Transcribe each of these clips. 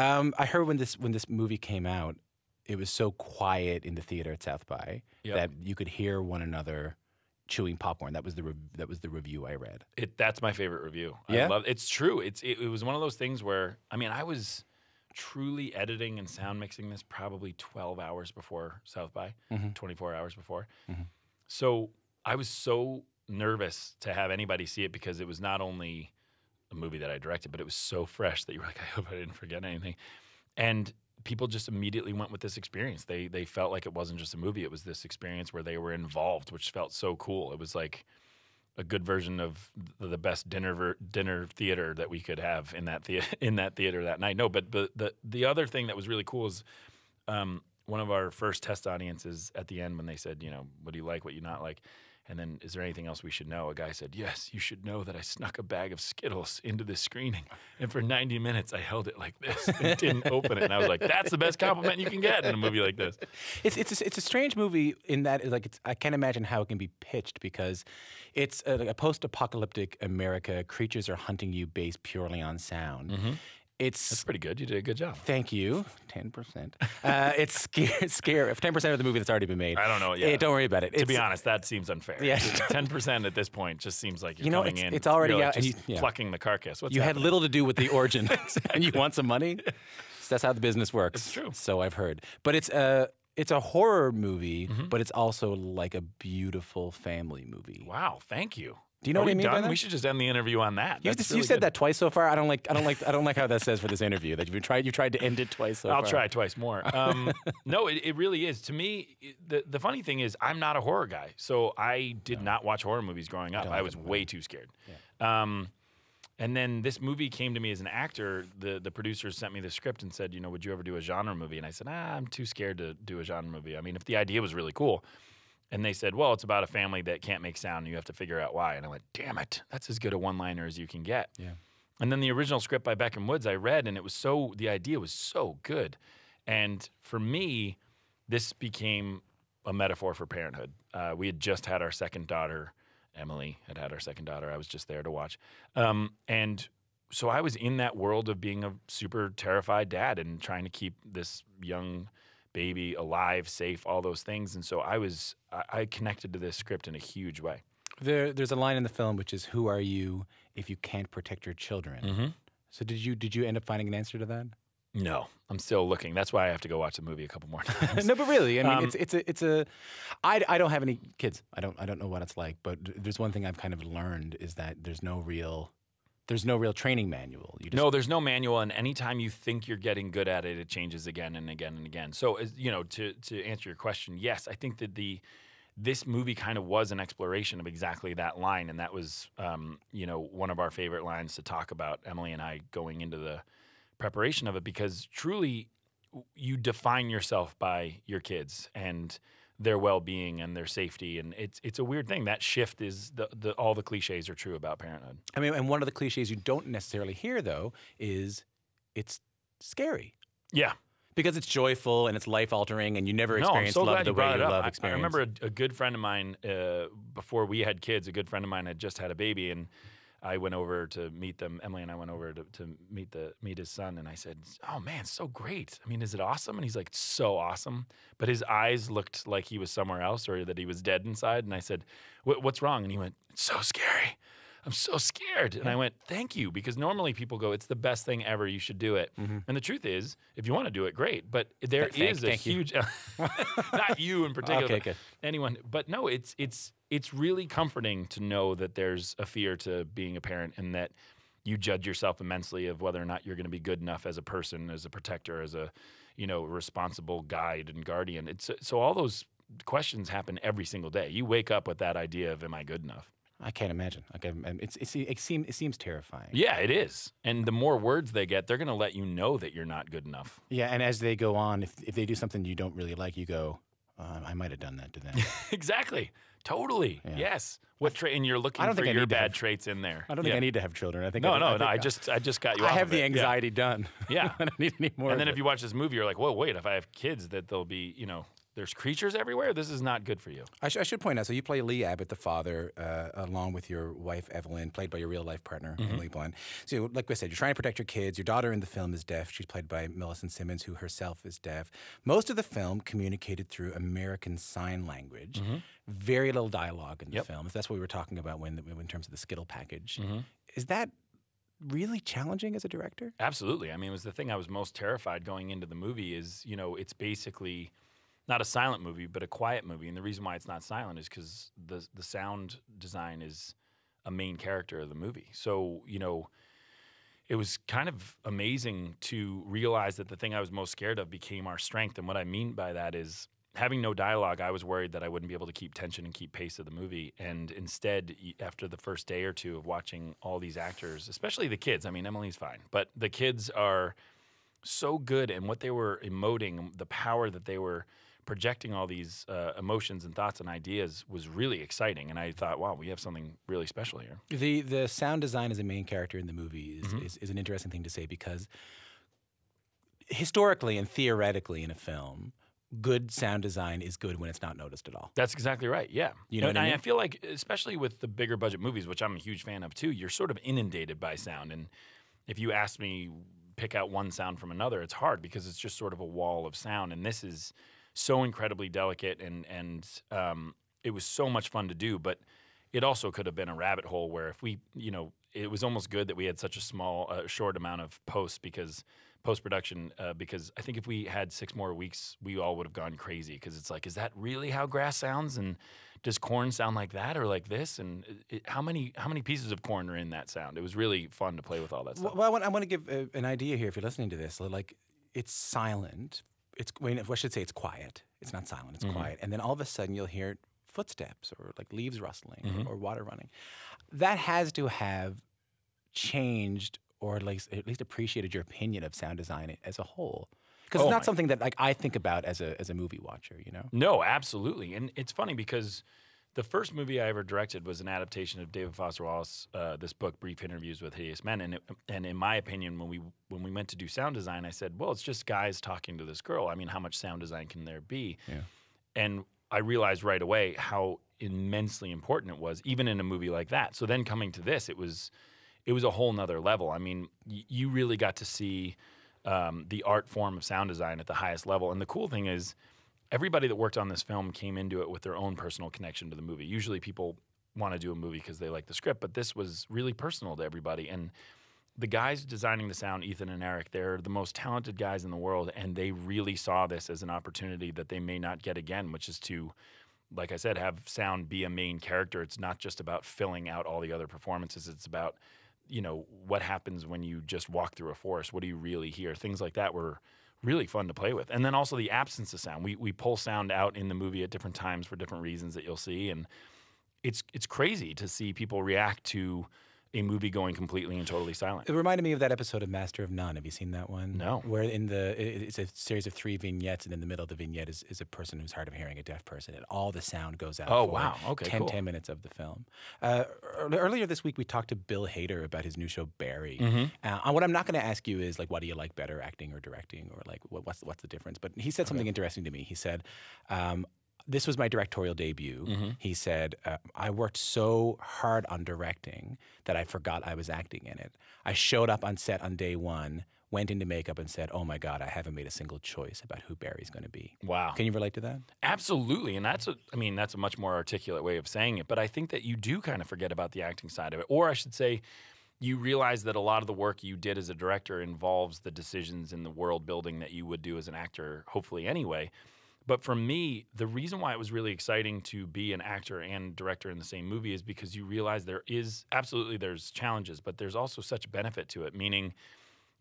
I heard when this movie came out, it was so quiet in the theater at South by that you could hear one another chewing popcorn. That was the review I read. That's my favorite review. Yeah? I love it's true. It was one of those things where I was truly editing and sound mixing this probably 12 hours before South by, 24 hours before. So I was so nervous to have anybody see it because it was not only a movie that I directed, but it was so fresh that you were like, I hope I didn't forget anything. And people just immediately went with this experience. They felt like it wasn't just a movie. It was this experience where they were involved, which felt so cool. It was like a good version of the best dinner theater that we could have in that theater that night. No, but the other thing that was really cool is one of our first test audiences at the end when they said, what do you like, what you not like? And then, is there anything else we should know? A guy said, yes, you should know that I snuck a bag of Skittles into this screening. And for 90 minutes, I held it like this and didn't open it. And I was like, that's the best compliment you can get in a movie like this. It's a strange movie in that I can't imagine how it can be pitched because it's a post-apocalyptic America. Creatures are hunting you based purely on sound. That's pretty good. You did a good job. Thank you. 10%. It's scary. 10% of the movie that's already been made. I don't know. Yeah. Don't worry about it. To be honest, that seems unfair. Yeah. 10% at this point just seems like you're coming in. It's already out. Just plucking the carcass. You had little to do with the origin, and you want some money. So that's how the business works. It's true. So I've heard. But it's a horror movie, but it's also like a beautiful family movie. Wow. Thank you. Do you know what I mean by that? We should just end the interview on that. You've said that twice so far. I don't like how that says for this interview. That you tried to end it twice so far. I'll try twice more. No, it really is. To me, the funny thing is I'm not a horror guy. So I did not watch horror movies growing up. I was way too scared. Yeah. And then this movie came to me as an actor. The producers sent me the script and said, would you ever do a genre movie? And I said, I'm too scared to do a genre movie. I mean, if the idea was really cool. And they said, well, it's about a family that can't make sound, and you have to figure out why. And I went, damn it, that's as good a one-liner as you can get. Yeah. And then the original script by Beckham Woods I read, and the idea was so good. And for me, this became a metaphor for parenthood. We had just had our second daughter. Emily had our second daughter. I was just there to watch. And so I was in that world of being a super terrified dad and trying to keep this young baby alive, safe, all those things. And so I connected to this script in a huge way. There's a line in the film which is, "Who are you if you can't protect your children?" So did you end up finding an answer to that? No, I'm still looking. That's why I have to go watch the movie a couple more times. No, but really, I mean, I don't have any kids. I don't know what it's like. But there's one thing I've kind of learned is that there's no real training manual. No, there's no manual, and anytime you think you're getting good at it, it changes again and again and again. So, to answer your question, yes, I think that this movie kind of was an exploration of exactly that line, and that was, one of our favorite lines to talk about, Emily and I, going into the preparation of it, because truly, you define yourself by your kids and their well-being and their safety, and it's a weird thing. That shift is all the cliches are true about parenthood. I mean, and one of the cliches you don't necessarily hear though is it's scary. Yeah, because it's joyful and it's life-altering, and you never experience love the way you love experience. I remember a good friend of mine before we had kids. A good friend of mine had just had a baby, and I went over to meet them. Emily and I went over to meet his son, and I said, "Oh man, so great! I mean, is it awesome?" And he's like, "So awesome!" But his eyes looked like he was somewhere else, or that he was dead inside. And I said, "What's wrong?" And he went, "It's so scary. I'm so scared." And I went, "Thank you," because normally people go, "It's the best thing ever. You should do it." And the truth is, if you want to do it, great. But there is a huge, not you in particular, okay, good. Anyone. But no, it's really comforting to know that there's a fear to being a parent, and that you judge yourself immensely of whether or not you're going to be good enough as a person, as a protector, as a responsible guide and guardian. So all those questions happen every single day. You wake up with that idea of, am I good enough? I can't imagine. It seems terrifying. Yeah, it is. And the more words they get, they're going to let you know that you're not good enough. Yeah, and as they go on, if they do something you don't really like, you go, I might have done that to them. Exactly. Totally. Yeah. Yes. And you're looking for your bad traits in there. I don't think I need to have children. I think No. I just got you. I have the anxiety done. Yeah. I don't need any more. And then if you watch this movie, you're like, "Whoa, wait! If I have kids, that they'll be, there's creatures everywhere. This is not good for you. I should point out, so you play Lee Abbott, the father, along with your wife, Evelyn, played by your real-life partner, Emily Blunt. So like I said, you're trying to protect your kids. Your daughter in the film is deaf. She's played by Millicent Simmons, who herself is deaf. Most of the film communicated through American Sign Language. Very little dialogue in the film. If that's what we were talking about in terms of the Skittle package. Is that really challenging as a director? Absolutely. I mean, it was the thing I was most terrified going into the movie is, you know, it's basically not a silent movie, but a quiet movie. And the reason why it's not silent is because the sound design is a main character of the movie. So, you know, it was kind of amazing to realize that the thing I was most scared of became our strength. And what I mean by that is having no dialogue, I was worried that I wouldn't be able to keep tension and keep pace of the movie. And instead, after the first day or two of watching all these actors, especially the kids, I mean, Emily's fine, but the kids are so good in what they were emoting, the power that they were projecting all these emotions and thoughts and ideas was really exciting. And I thought, wow, we have something really special here. The sound design as a main character in the movie is an interesting thing to say because historically and theoretically in a film, good sound design is good when it's not noticed at all. That's exactly right, yeah. You know what I mean? I feel like, especially with the bigger budget movies, which I'm a huge fan of too, you're sort of inundated by sound. And if you ask me pick out one sound from another, it's hard because it's just sort of a wall of sound. And this is so incredibly delicate and it was so much fun to do, but it also could have been a rabbit hole where if we, you know, it was almost good that we had such a small, short amount of post-production because I think if we had 6 more weeks, we all would have gone crazy because it's like, is that really how grass sounds? And does corn sound like that or like this? And how many pieces of corn are in that sound? It was really fun to play with all that stuff. Well, I want to give an idea here if you're listening to this. Like, it's silent. I should say it's quiet. It's not silent. It's quiet. And then all of a sudden you'll hear footsteps or like leaves rustling or water running. That has to have changed or at least appreciated your opinion of sound design as a whole. Because it's not something that like I think about as a movie watcher, you know? No, absolutely. And it's funny because the first movie I ever directed was an adaptation of David Foster Wallace, this book, Brief Interviews with Hideous Men. And in my opinion, when we went to do sound design, I said, well, it's just guys talking to this girl. I mean, how much sound design can there be? Yeah. And I realized right away how immensely important it was, even in a movie like that. So then coming to this, it was a whole nother level. I mean, you really got to see the art form of sound design at the highest level. And the cool thing is, everybody that worked on this film came into it with their own personal connection to the movie. Usually people want to do a movie because they like the script, but this was really personal to everybody. And the guys designing the sound, Ethan and Eric, they're the most talented guys in the world, and they really saw this as an opportunity that they may not get again, which is to, like I said, have sound be a main character. It's not just about filling out all the other performances. It's about, you know, what happens when you just walk through a forest? What do you really hear? Things like that were really fun to play with. And then also the absence of sound. We pull sound out in the movie at different times for different reasons that you'll see. And it's crazy to see people react to a movie going completely and totally silent. It reminded me of that episode of Master of None. Have you seen that one? No. Where it's a series of 3 vignettes, and in the middle of the vignette is a person who's hard of hearing, a deaf person, and all the sound goes out for Okay, 10 minutes of the film. Earlier this week, we talked to Bill Hader about his new show, Barry. What I'm not going to ask you is, like, what do you like better, acting or directing, or, like, what's the difference? But he said something interesting to me. He said, this was my directorial debut. He said, I worked so hard on directing that I forgot I was acting in it. I showed up on set on day 1, went into makeup and said, oh my God, I haven't made a single choice about who Barry's going to be. Wow. Can you relate to that? Absolutely. And that's a much more articulate way of saying it. But I think that you do kind of forget about the acting side of it. Or I should say, you realize that a lot of the work you did as a director involves the decisions in the world building that you would do as an actor, hopefully anyway. But for me, the reason why it was really exciting to be an actor and director in the same movie is because you realize there's challenges, but there's also such benefit to it, meaning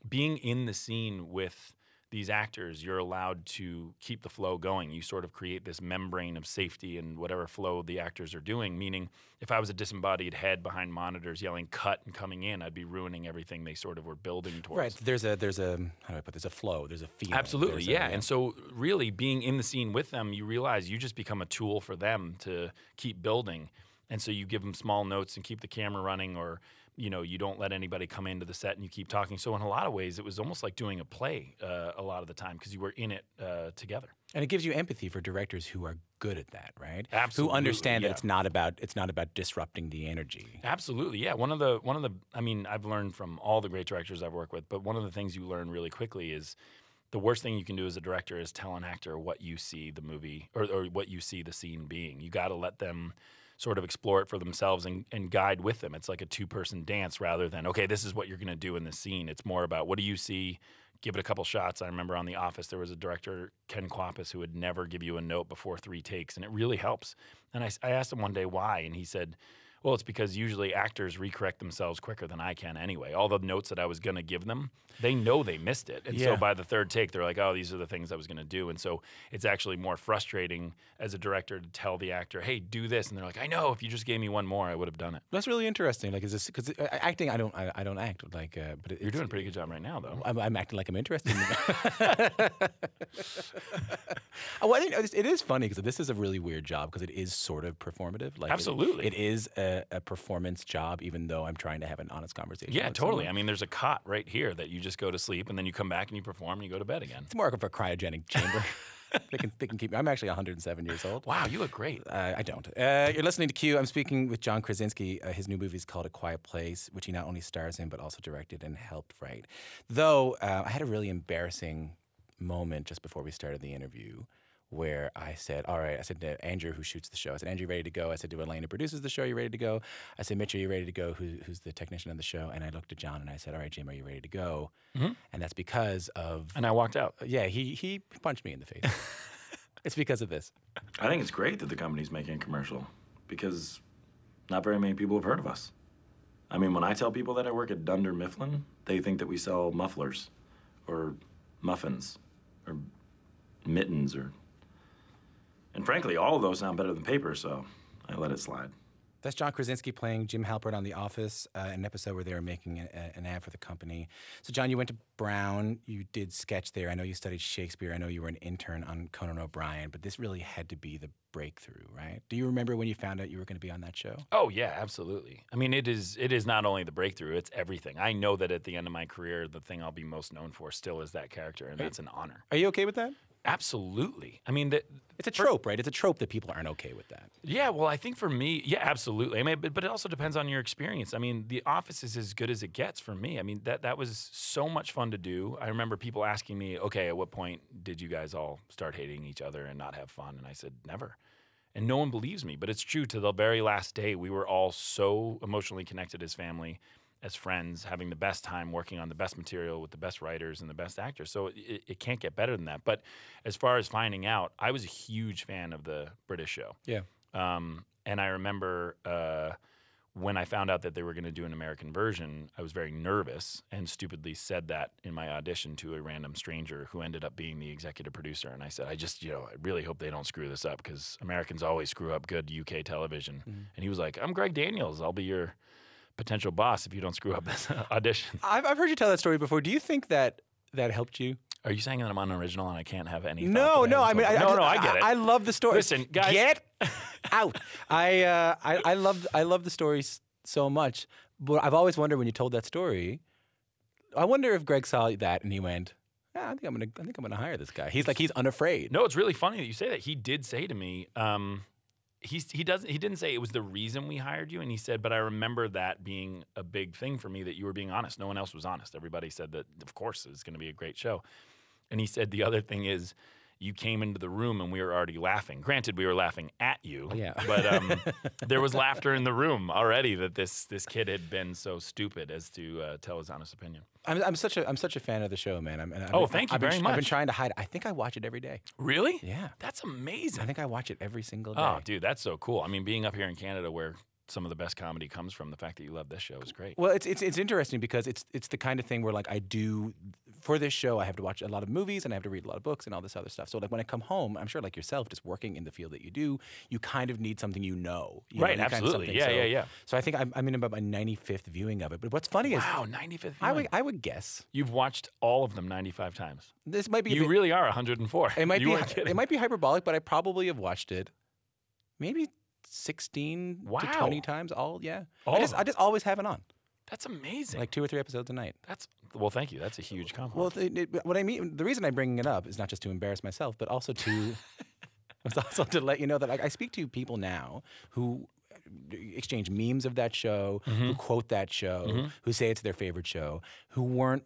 being in the scene with these actors, you're allowed to keep the flow going. You sort of create this membrane of safety in whatever flow the actors are doing, meaning if I was a disembodied head behind monitors yelling cut and coming in, I'd be ruining everything they sort of were building towards. Right. There's a how do I put this? A flow. There's a feeling. Absolutely, yeah. And so really being in the scene with them, you realize you just become a tool for them to keep building. And so you give them small notes and keep the camera running, or you don't let anybody come into the set and you keep talking. So in a lot of ways, it was almost like doing a play a lot of the time because you were in it together. And it gives you empathy for directors who are good at that, right? Absolutely, who understand yeah. that it's not about disrupting the energy. Absolutely, yeah. One of the I mean, I've learned from all the great directors I've worked with, but one of the things you learn really quickly is the worst thing you can do as a director is tell an actor what you see the movie or what you see the scene being. You got to let them sort of explore it for themselves and guide with them. It's like a two-person dance rather than, okay, this is what you're going to do in this scene. It's more about what do you see, give it a couple shots. I remember on The Office, there was a director, Ken Kwapis, who would never give you a note before 3 takes, and it really helps. And I asked him one day why, and he said, well, it's because usually actors recorrect themselves quicker than I can anyway. All the notes that I was going to give them, they know they missed it. And so by the 3rd take, they're like, oh, these are the things I was going to do. And so it's actually more frustrating as a director to tell the actor, hey, do this. And they're like, I know, if you just gave me one more, I would have done it. That's really interesting. Like, is this because acting? I don't act like. But you're doing a pretty good job right now, though. I'm acting like I'm interested. Well, I think it is funny because this is a really weird job because it is sort of performative. Like, absolutely, it is a performance job, even though I'm trying to have an honest conversation. Yeah, with totally. someone. I mean, there's a cot right here that you just go to sleep and then you come back and you perform and you go to bed again. It's more of a cryogenic chamber. They can keep me. I'm actually 107 years old. Wow, you look great. I don't. You're listening to Q. I'm speaking with John Krasinski. His new movie is called A Quiet Place, which he not only stars in but also directed and helped write. Though I had a really embarrassing moment just before we started the interview where I said, all right, I said to Andrew, who shoots the show, I said, Andrew, you ready to go? I said to Elaine, who produces the show, you ready to go? I said, Mitch, are you ready to go? Who's the technician on the show? And I looked at John and I said, all right, Jim, are you ready to go? Mm-hmm. And that's because of... And I walked out. Yeah, he punched me in the face. It's because of this. I think it's great that the company's making a commercial because not very many people have heard of us. I mean, when I tell people that I work at Dunder Mifflin, they think that we sell mufflers or muffins or mittens or... And frankly, all of those sound better than paper, so I let it slide. That's John Krasinski playing Jim Halpert on The Office, an episode where they were making an ad for the company. So, John, you went to Brown. You did sketch there. I know you studied Shakespeare. I know you were an intern on Conan O'Brien, but this really had to be the breakthrough, right? Do you remember when you found out you were going to be on that show? Oh, yeah, absolutely. I mean, it is not only the breakthrough, it's everything. I know that at the end of my career, the thing I'll be most known for still is that character, and that's an honor. Are you okay with that? Absolutely. I mean, it's a trope, right? It's a trope that people aren't okay with that. Yeah, well, I think for me, yeah, absolutely. I mean, but it also depends on your experience. I mean, The Office is as good as it gets for me. I mean, that was so much fun to do. I remember people asking me, okay, at what point did you guys all start hating each other and not have fun? And I said, never. And no one believes me, but it's true. To the very last day, we were all so emotionally connected as family, as friends, having the best time working on the best material with the best writers and the best actors. So it can't get better than that. But as far as finding out, I was a huge fan of the British show. Yeah. And I remember when I found out that they were going to do an American version, I was very nervous and stupidly said that in my audition to a random stranger who ended up being the executive producer. And I said, I really hope they don't screw this up because Americans always screw up good UK television. Mm-hmm. And he was like, I'm Greg Daniels. I'll be your potential boss if you don't screw up this audition. I've heard you tell that story before. Do you think that helped you? Are you saying that I'm unoriginal and I can't have any? No. I mean, I get it. I love the story. Listen, guys, get out. I love the story so much. But I've always wondered when you told that story. I wonder if Greg saw that and he went, yeah, I think I'm gonna hire this guy. He's unafraid. No, it's really funny that you say that. He did say to me. He didn't say it was the reason we hired you, and he said, but I remember that being a big thing for me, that you were being honest. No one else was honest. Everybody said that, of course, it's going to be a great show. And he said the other thing is you came into the room and we were already laughing. Granted, we were laughing at you, yeah. But there was laughter in the room already that this kid had been so stupid as to tell his honest opinion. I'm such a fan of the show, man. Thank you very much. I've been trying to hide it. I think I watch it every day. Really? Yeah. That's amazing. I think I watch it every single day. Oh, dude, that's so cool. I mean, being up here in Canada where some of the best comedy comes from, the fact that you love this show is great. Well, it's interesting because it's the kind of thing where, like, I do for this show, I have to watch a lot of movies and I have to read a lot of books and all this other stuff. So, like, when I come home, I'm sure, like yourself, just working in the field that you do, you kind of need something right, absolutely. Yeah. So I think I'm in about my 95th viewing of it. But what's funny is... Wow, 95th viewing. I would guess. You've watched all of them 95 times. This might be... You really are 104. It might be hyperbolic, but I probably have watched it maybe 16 to 20 times. I just always have it on. That's amazing. Like 2 or 3 episodes a night. Well, thank you. That's a huge compliment. Well, what I mean, the reason I'm bringing it up is not just to embarrass myself, but also to, it's also to let you know that, like, I speak to people now who exchange memes of that show, who quote that show, who say it's their favorite show, who weren't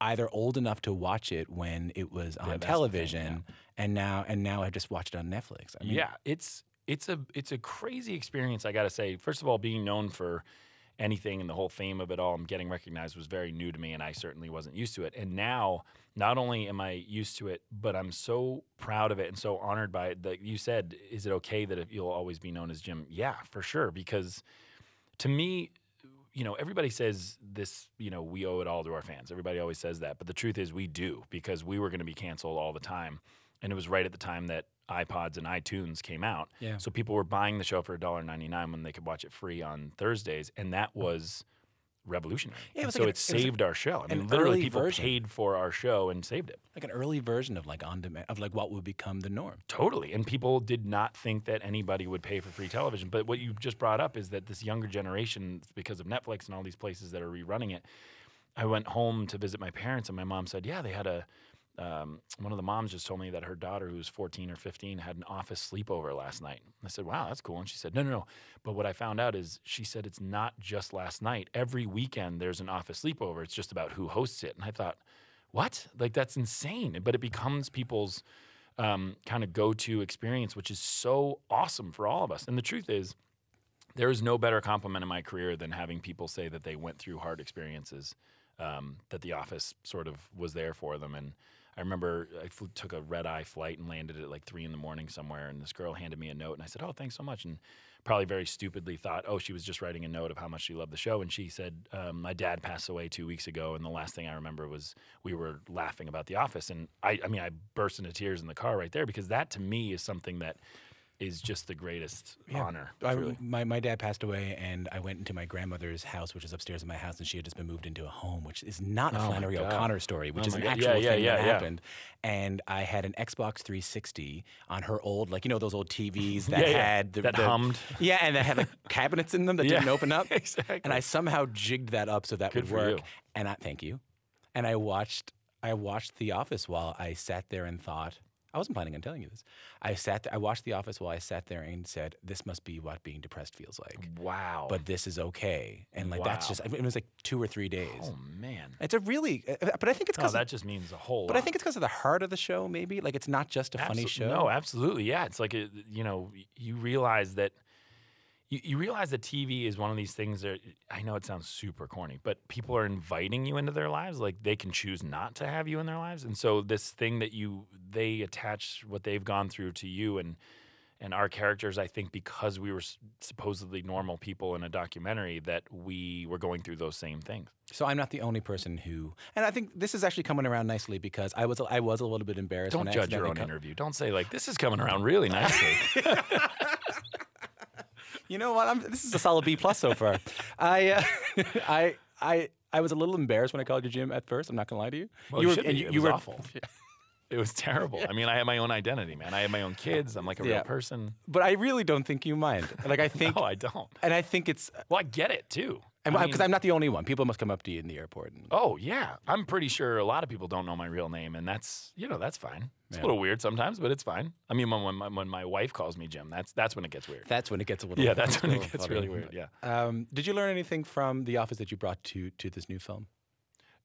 either old enough to watch it when it was on television, and now I just watched it on Netflix. I mean, yeah, it's a crazy experience. I got to say, first of all, being known for anything and the whole fame of it all and getting recognized was very new to me, and I certainly wasn't used to it. And now, not only am I used to it, but I'm so proud of it and so honored by it that you said, is it okay that you'll always be known as Jim? Yeah, for sure. Because to me, everybody says this, we owe it all to our fans. Everybody always says that. But the truth is we do, because we were going to be canceled all the time. And it was right at the time that iPods and iTunes came out. Yeah. So people were buying the show for $1.99 when they could watch it free on Thursdays. And that was revolutionary. Yeah, it saved our show. I mean, literally people paid for our show and saved it. Like an early version of on demand, of what would become the norm. Totally. And people did not think that anybody would pay for free television. But what you just brought up is that this younger generation, because of Netflix and all these places that are rerunning it, I went home to visit my parents and my mom said, yeah, they had one of the moms just told me that her daughter, who was 14 or 15, had an office sleepover last night. I said, wow, that's cool. And she said, no. But what I found out is she said it's not just last night. Every weekend there's an office sleepover. It's just about who hosts it. And I thought, what? Like, that's insane. But it becomes people's kind of go-to experience, which is so awesome for all of us. And the truth is, there is no better compliment in my career than having people say that they went through hard experiences, that The Office sort of was there for them. And I remember I took a red-eye flight and landed at like 3 in the morning somewhere, and this girl handed me a note, and I said, oh, thanks so much, and probably very stupidly thought, oh, she was just writing a note of how much she loved the show, and she said, my dad passed away 2 weeks ago, and the last thing I remember was we were laughing about The Office, and I burst into tears in the car right there, because that to me is something that is just the greatest honor. My dad passed away, and I went into my grandmother's house, which is upstairs in my house, and she had just been moved into a home, which is not a Flannery O'Connor story, which is an actual thing that happened. And I had an Xbox 360 on her old, those old TVs that had that hummed. Yeah, and that had cabinets in them that didn't open up. Exactly. And I somehow jigged that up so that Good would work. You. And thank you. And I watched The Office while I sat there and thought. I wasn't planning on telling you this. I watched The Office while I sat there and said, this must be what being depressed feels like. Wow. But this is okay. And that's just, it was like 2 or 3 days. Oh, man. It's a really, but I think it's because. that just means a whole lot. But I think it's because of the heart of the show, maybe. Like, it's not just a funny show. No, absolutely. Yeah. It's like, you realize that. You realize that TV is one of these things that, I know it sounds super corny, but people are inviting you into their lives. Like, they can choose not to have you in their lives. And so this thing that they attach what they've gone through to you and our characters, I think because we were supposedly normal people in a documentary, that we were going through those same things. So I'm not the only person who, and I think this is actually coming around nicely, because I was a little bit embarrassed. Don't judge your own interview. Don't say this is coming around really nicely. You know what? This is a solid B+ so far. I was a little embarrassed when I called you Jim at first. I'm not gonna lie to you. Well, you were awful. It was terrible. I mean, I have my own identity, man. I have my own kids. I'm like a real person. But I really don't think you mind. Like, I think. No, I don't. And I think it's. Well, I get it too. Because I'm not the only one. People must come up to you in the airport. Oh yeah, I'm pretty sure a lot of people don't know my real name, and that's fine. It's a little weird sometimes, but it's fine. I mean, when my wife calls me Jim, that's when it gets weird. That's when it gets a little. Yeah, that's when it gets really weird. Yeah. Did you learn anything from The Office that you brought to this new film?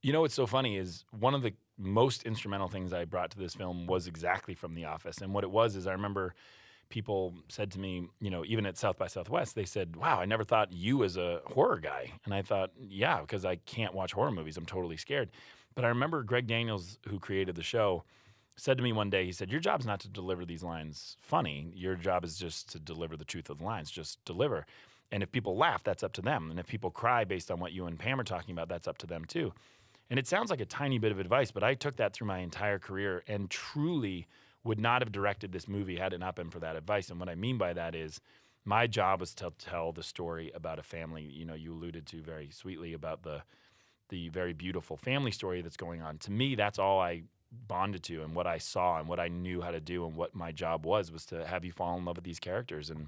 You know what's so funny is one of the most instrumental things I brought to this film was exactly from The Office, and what it was is I remember. People said to me, even at South by Southwest, they said, wow, I never thought you as a horror guy. And I thought, yeah, because I can't watch horror movies. I'm totally scared. But I remember Greg Daniels, who created the show, said to me one day, he said, your job's not to deliver these lines funny. Your job is just to deliver the truth of the lines. Just deliver. And if people laugh, that's up to them. And if people cry based on what you and Pam are talking about, that's up to them too. And it sounds like a tiny bit of advice, but I took that through my entire career and truly would not have directed this movie had it not been for that advice. And what I mean by that is my job was to tell the story about a family. You alluded to very sweetly about the very beautiful family story that's going on. To me, that's all I bonded to, and what I saw and what I knew how to do, and what my job was to have you fall in love with these characters. And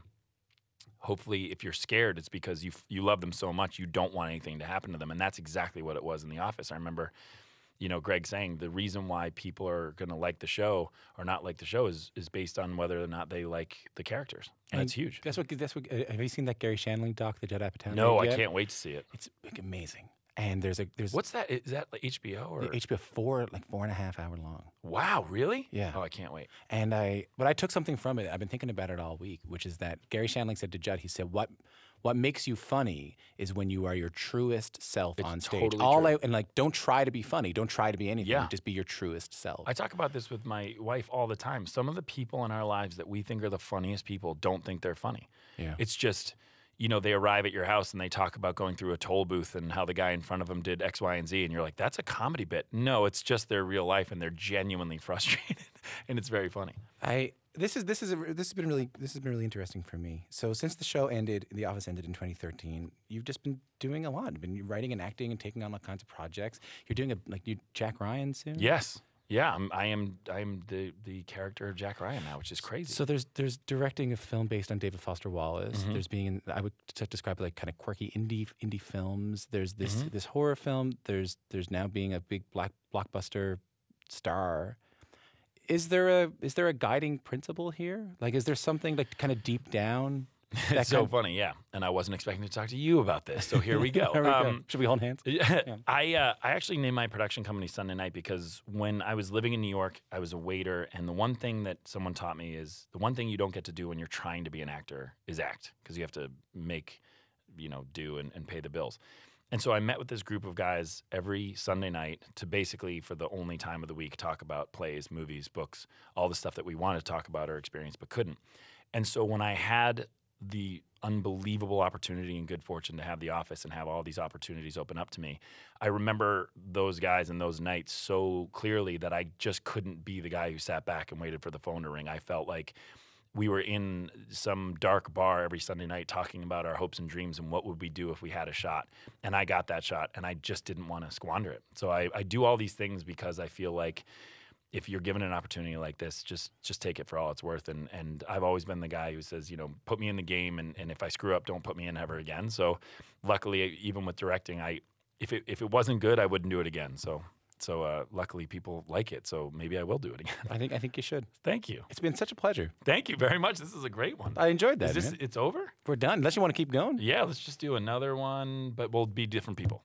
hopefully if you're scared, it's because you love them so much you don't want anything to happen to them. And that's exactly what it was in The Office. I remember, Greg saying the reason why people are going to like the show or not like the show is based on whether or not they like the characters. And it's huge. That's what. Have you seen that Gary Shandling doc, The Judd Apatow? No, I can't wait to see it. It's amazing. And there's what's that? Is that like HBO or HBO 4.5 hour long? Wow, really? Yeah. Oh, I can't wait. And I took something from it. I've been thinking about it all week, which is that Gary Shandling said to Judd, he said, What makes you funny is when you are your truest self on stage. Totally true. Don't try to be funny. Don't try to be anything. Yeah. Just be your truest self. I talk about this with my wife all the time. Some of the people in our lives that we think are the funniest people don't think they're funny. Yeah. It's just, they arrive at your house and they talk about going through a toll booth and how the guy in front of them did X, Y, and Z. And you're like, that's a comedy bit. No, it's just their real life and they're genuinely frustrated. And it's very funny. This has been really interesting for me. So since the show ended, The Office ended in 2013, you've just been doing a lot. You've been writing and acting and taking on all kinds of projects. You're doing Jack Ryan soon. Yes. Yeah, I am the character of Jack Ryan now, which is crazy. So there's directing a film based on David Foster Wallace. There's I would describe it like kind of quirky indie films. There's this horror film. There's now being a big blockbuster star. Is there a guiding principle here? Like, is there something like kind of deep down? It's so funny, yeah. And I wasn't expecting to talk to you about this, so here we go. Should we hold hands? Yeah. I actually named my production company Sunday Night because when I was living in New York, I was a waiter, and the one thing that someone taught me is the one thing you don't get to do when you're trying to be an actor is act, because you have to make, do and pay the bills. And so I met with this group of guys every Sunday night to basically, for the only time of the week, talk about plays, movies, books, all the stuff that we wanted to talk about or experience but couldn't. And so when I had the unbelievable opportunity and good fortune to have The Office and have all these opportunities open up to me, I remember those guys and those nights so clearly that I just couldn't be the guy who sat back and waited for the phone to ring. I felt like we were in some dark bar every Sunday night talking about our hopes and dreams and what would we do if we had a shot. And I got that shot, and I just didn't want to squander it. So I do all these things because I feel like if you're given an opportunity like this, just take it for all it's worth. And I've always been the guy who says, put me in the game, and if I screw up, don't put me in ever again. So luckily, even with directing, if it wasn't good, I wouldn't do it again. So luckily people like it, so maybe I will do it again. I think you should. Thank you. It's been such a pleasure. Thank you very much. This is a great one. I enjoyed that. It's over? We're done. Unless you want to keep going. Yeah, let's just do another one, but we'll be different people.